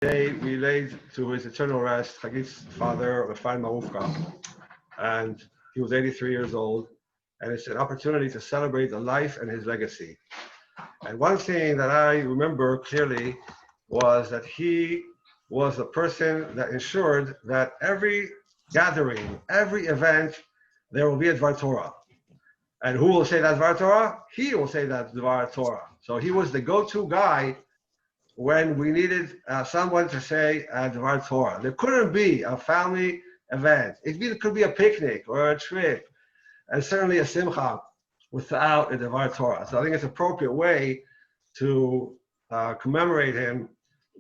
Today we laid to his eternal rest Hagit's father, Refael Maruvka, and he was 83 years old, and it's an opportunity to celebrate the life and his legacy. And one thing that I remember clearly was that he was the person that ensured that every gathering, every event, there will be a Dvar Torah. And who will say that Dvar Torah? He will say that Dvar Torah. So he was the go-to guy when we needed someone to say Dvar Torah. There couldn't be a family event. It could be a picnic or a trip, and certainly a simcha without a Dvar Torah. So I think it's an appropriate way to commemorate him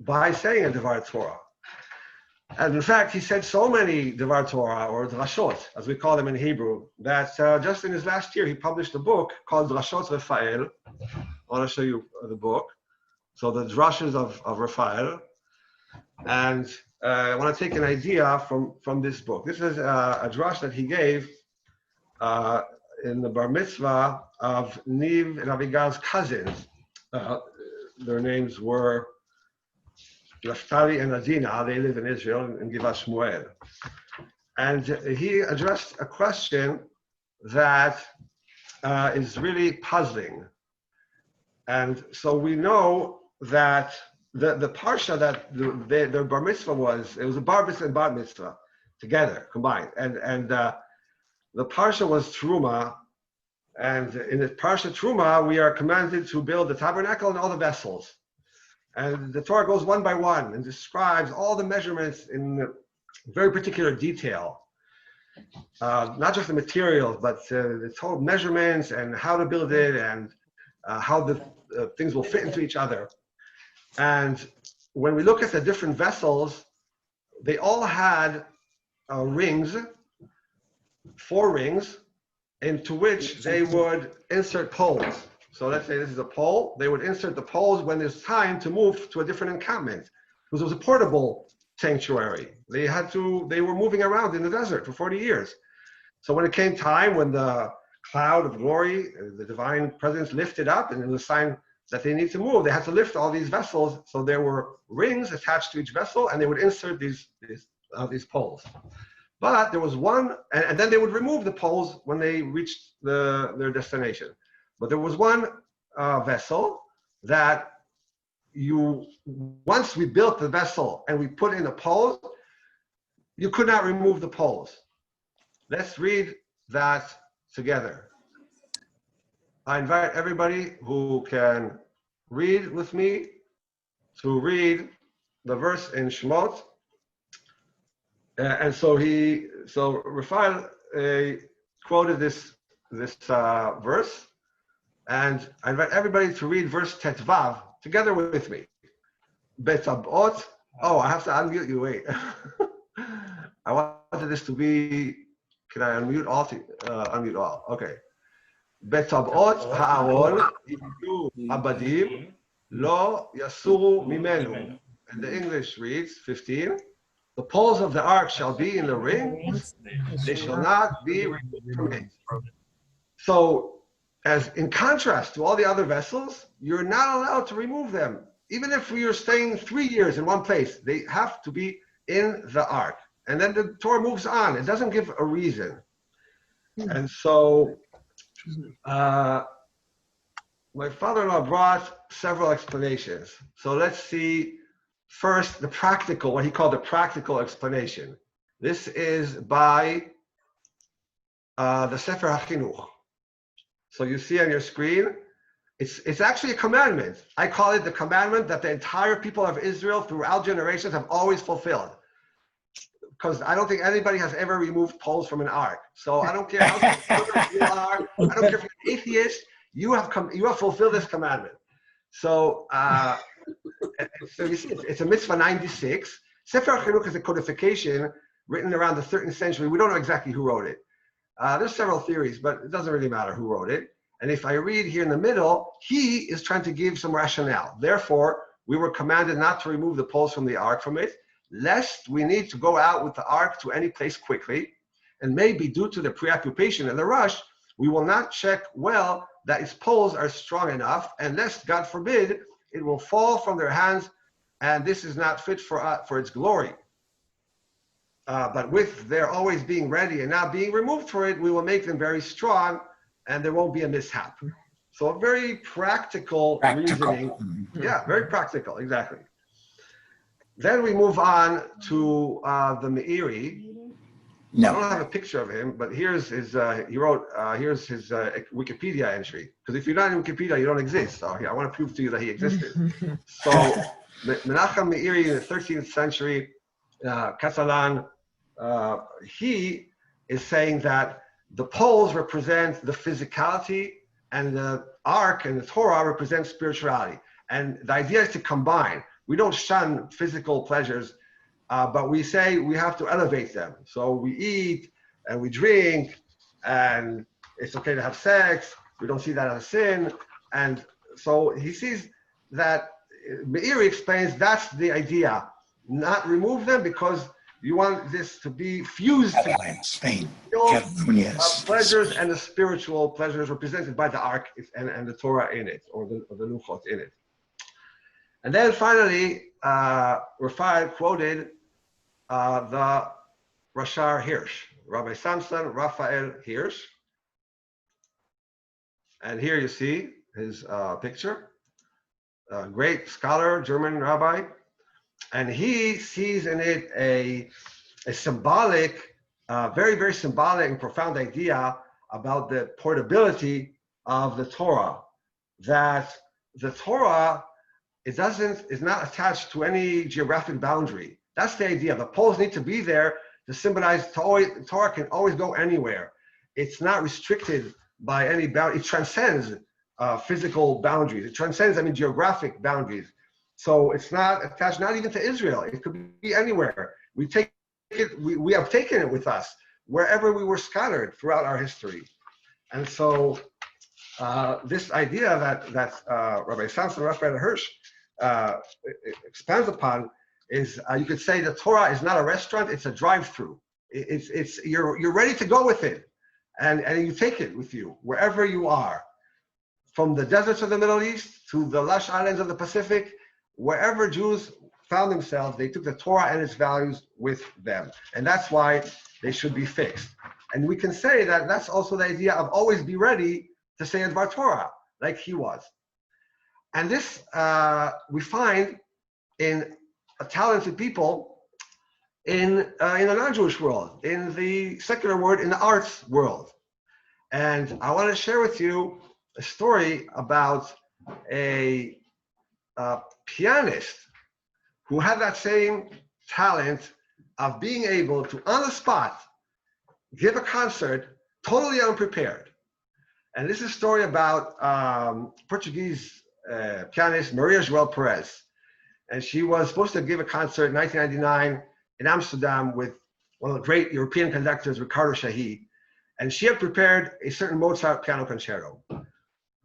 by saying a Dvar Torah. And in fact, he said so many Dvar Torah, or Drashot, as we call them in Hebrew, that just in his last year, he published a book called Drashot Refael. I want to show you the book. So the drashes of Refael. And I want to take an idea from this book. This is a drash that he gave in the bar mitzvah of Niv and Abigail's cousins. Their names were Naftali and Adina. They live in Israel, in Givat Shmuel. And he addressed a question that is really puzzling. And so we know that the parsha that their bar mitzvah was a bar mitzvah and bar mitzvah together, combined. And the parsha was Truma. And in the parsha Truma, we are commanded to build the tabernacle and all the vessels. And the Torah goes one by one and describes all the measurements in very particular detail. Not just the materials, but the total measurements and how to build it and how the things will fit into each other. And when we look at the different vessels, they all had rings, 4 rings, into which they would insert poles. So let's say this is a pole. They would insert the poles when there's time to move to a different encampment, because it was a portable sanctuary. They were moving around in the desert for 40 years. So when it came time, when the cloud of glory, the divine presence lifted up, and it was a sign that they need to move, they had to lift all these vessels. So there were rings attached to each vessel, and they would insert these poles. But there was one, and then they would remove the poles when they reached their destination. But there was one vessel that once we built the vessel and we put in the poles, you could not remove the poles. Let's read that together. I invite everybody who can read with me to read the verse in Shemot. And so Refael quoted this verse, and I invite everybody to read verse Tetvav together with me. Betabot. Oh, I have to unmute you. Wait. I wanted this to be. Can I unmute all? Unmute all. Okay. Betabot ha'aron yidu abadim lo yasuru mimenu. And the English reads 15. The poles of the ark shall be in the rings; they shall not be removed from it. So, as in contrast to all the other vessels, you're not allowed to remove them. Even if you're staying 3 years in one place, they have to be in the ark. And then the Torah moves on. It doesn't give a reason. And so, my father-in-law brought several explanations. So let's see first the practical, what he called the practical explanation. This is by the Sefer HaChinuch. So you see on your screen, it's actually a commandment. I call it the commandment that the entire people of Israel throughout generations have always fulfilled. Because I don't think anybody has ever removed poles from an ark. So I don't care how conservative you are, I don't care if you're an atheist, you have fulfilled this commandment. So so you see, it's a mitzvah 96. Sefer HaChinuch is a codification written around the 13th century. We don't know exactly who wrote it. There's several theories, but it doesn't really matter who wrote it. And if I read here in the middle, he is trying to give some rationale. Therefore, we were commanded not to remove the poles from the ark from it, lest we need to go out with the ark to any place quickly. And maybe due to the preoccupation and the rush, we will not check well that its poles are strong enough, and lest, God forbid, it will fall from their hands and this is not fit for its glory. But with their always being ready and not being removed for it, we will make them very strong, and there won't be a mishap. So a very practical reasoning. Yeah, very practical, exactly. Then we move on to the Meiri. No. I don't have a picture of him, but here's his, he wrote, here's his Wikipedia entry. Because if you're not in Wikipedia, you don't exist. So I want to prove to you that he existed. So Menachem Meiri in the 13th century, Catalan, he is saying that the poles represent the physicality and the Ark and the Torah represent spirituality. And the idea is to combine. We don't shun physical pleasures, but we say we have to elevate them. So we eat and we drink, and it's okay to have sex. We don't see that as a sin. And so he sees that, Meiri explains that's the idea. Not remove them because you want this to be fused to Spain. Pleasures and the spiritual pleasures represented by the Ark and the Torah in it, or the Luchot in it. And then finally, Refael quoted the Rashar Hirsch, Rabbi Samson Raphael Hirsch. And here you see his picture. A great scholar, German rabbi. And he sees in it a symbolic, very, very symbolic and profound idea about the portability of the Torah. That the Torah, is not attached to any geographic boundary. That's the idea. The poles need to be there to symbolize Torah can always go anywhere. It's not restricted by any boundary. It transcends physical boundaries. It transcends, geographic boundaries. So it's not attached, not even to Israel. It could be anywhere. We take it. We have taken it with us wherever we were scattered throughout our history. And so this idea that Rabbi Samson Raphael Hirsch expands upon is you could say the Torah is not a restaurant; it's a drive-through. You're ready to go with it, and you take it with you wherever you are, from the deserts of the Middle East to the lush islands of the Pacific. Wherever Jews found themselves, they took the Torah and its values with them. And that's why they should be fixed. And we can say that that's also the idea of always be ready to say Dvar Torah, like he was. And this we find in talented people in the non-Jewish world, in the secular world, in the arts world. And I want to share with you a story about a pianist who had that same talent of being able to, on the spot, give a concert totally unprepared. And this is a story about Portuguese pianist Maria Joao Pires. And she was supposed to give a concert in 1999 in Amsterdam with one of the great European conductors, Ricardo Chailly. And she had prepared a certain Mozart piano concerto.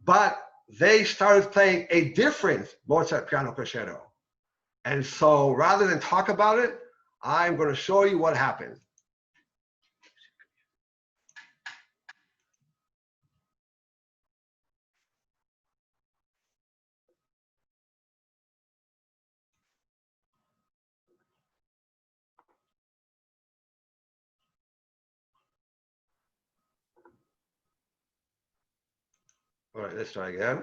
But they started playing a different Mozart piano concerto. And so rather than talk about it, I'm going to show you what happened. All right, let's try again.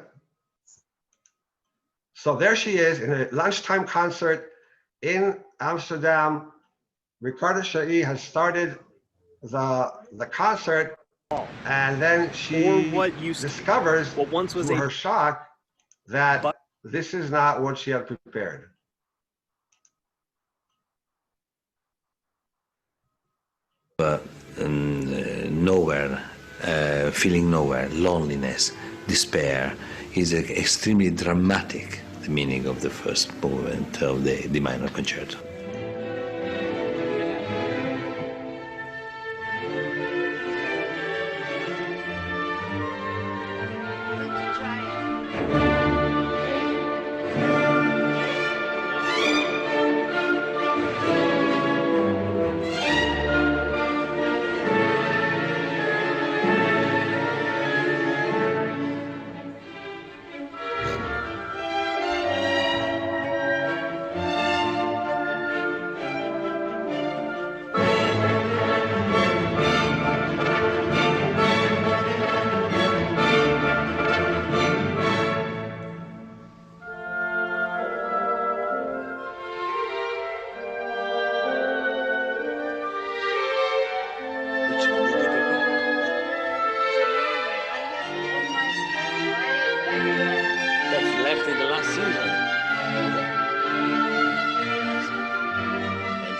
So there she is in a lunchtime concert in Amsterdam. Ricardo Chailly has started the concert, and then she discovers, to her shock, that this is not what she had prepared. Nowhere, feeling nowhere, loneliness, despair is extremely dramatic, the meaning of the first movement of the minor concerto.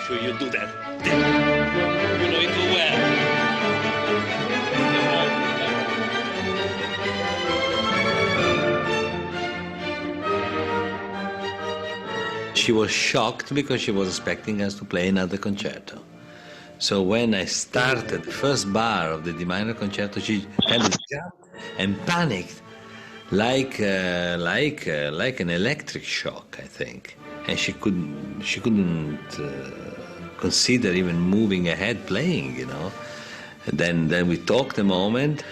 sure you'll do that. You know it too well. She was shocked because she was expecting us to play another concerto. So when I started the first bar of the D minor concerto, she kind of jumped and panicked, like an electric shock, I think. And she couldn't consider even moving ahead playing, you know. And then we talked a moment,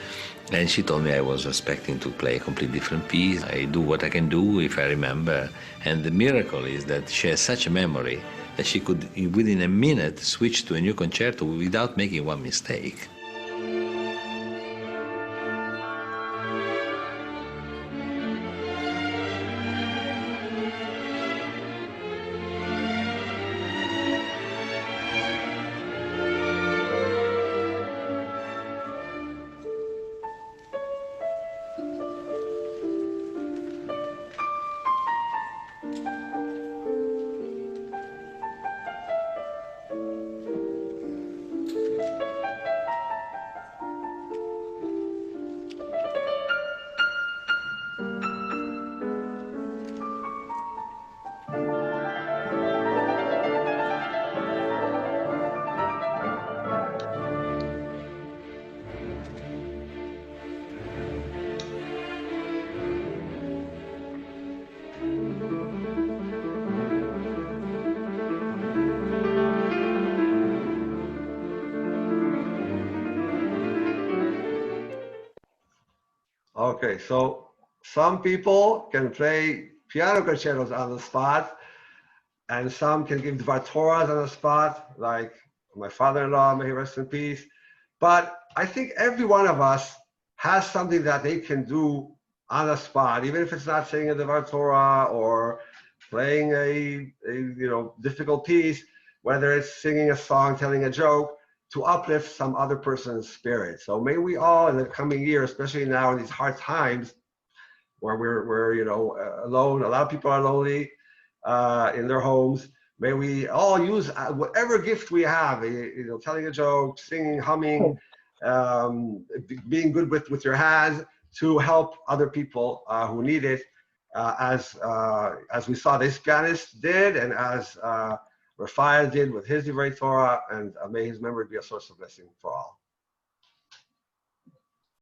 and she told me I was expecting to play a completely different piece. I do what I can do if I remember. And the miracle is that she has such a memory that she could, within a minute, switch to a new concerto without making one mistake. Okay, so some people can play piano concertos on the spot, and some can give Dvartoras on the spot, like my father-in-law, may he rest in peace. But I think every one of us has something that they can do on the spot, even if it's not singing a Dvartora or playing a difficult piece, whether it's singing a song, telling a joke, to uplift some other person's spirit. So may we all in the coming year, especially now in these hard times where we're alone, a lot of people are lonely in their homes. May we all use whatever gift we have, telling a joke, singing, humming, being good with your hands to help other people who need it, as we saw this pianist did, and as Refael did with his Divrei Torah, and may his memory be a source of blessing for all.